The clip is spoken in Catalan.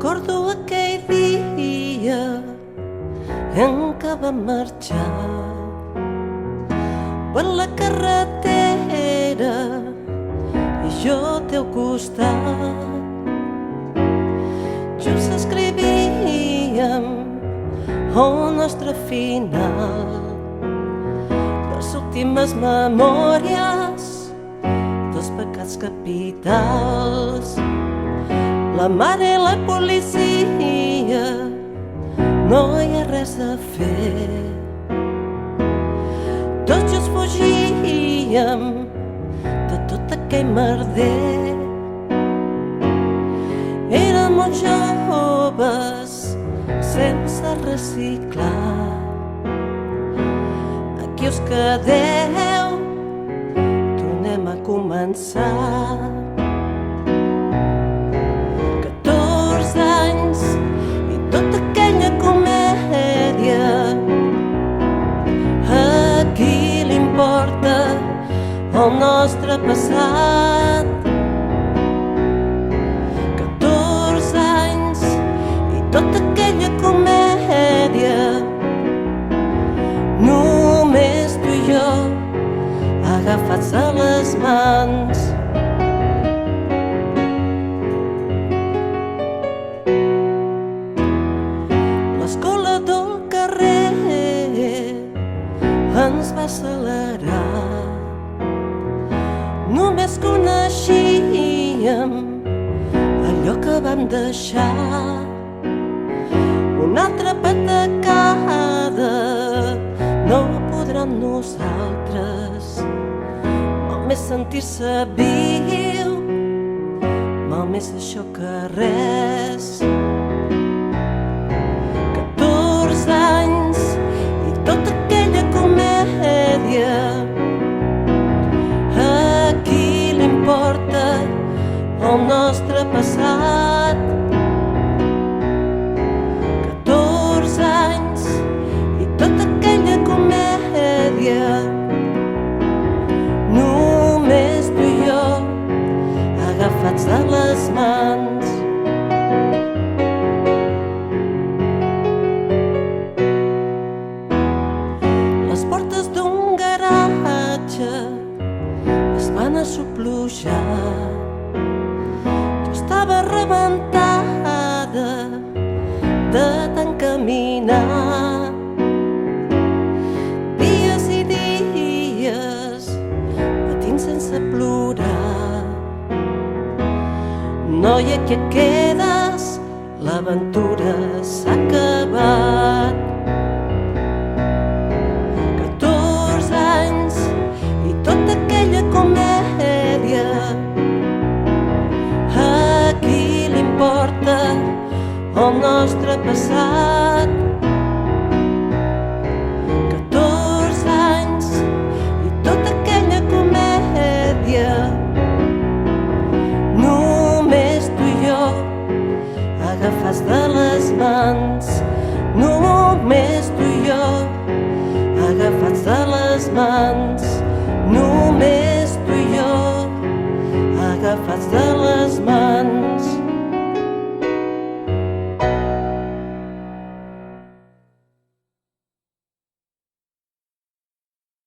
Recordo aquell dia en què vam marxar per la carretera i jo al teu costat. Junts escrivíem el nostre final, les últimes memòries dels pecats capitals. La mare i la policia, no hi ha res a fer. Tots junts fugíem de tot aquell merder. Érem molt joves, sense reciclar. Aquí us quedeu, tornem a començar. 14 anys i tota aquella comèdia. A qui li importa el nostre passat? 14 anys i tota aquella comèdia. Només tu i jo, agafats a les mans. L'escola del carrer ens va accelerar. Només coneixíem allò que vam deixar. Una altra patacada no podrà amb nosaltres. Mal més sentir-se viu, mal més això que res. 14 anys i tota aquella comèdia. A qui li importa el nostre passat? 14 anys i tota aquella comèdia. Només tu i jo, agafats a les mans. Les portes d'un garatge es van assopluixar. Jo estava rebentada de tant caminar. Dies i dies patint sense plorar. Noia, que quedes, l'aventura s'ha acabat. 14 anys i tota aquella comèdia. A qui li importa el nostre passat? 14 anys i tota aquella comèdia. Només tu i jo, agafats de les mans. Només tu i jo, agafats de les mans. Només tu i jo, agafats de les mans.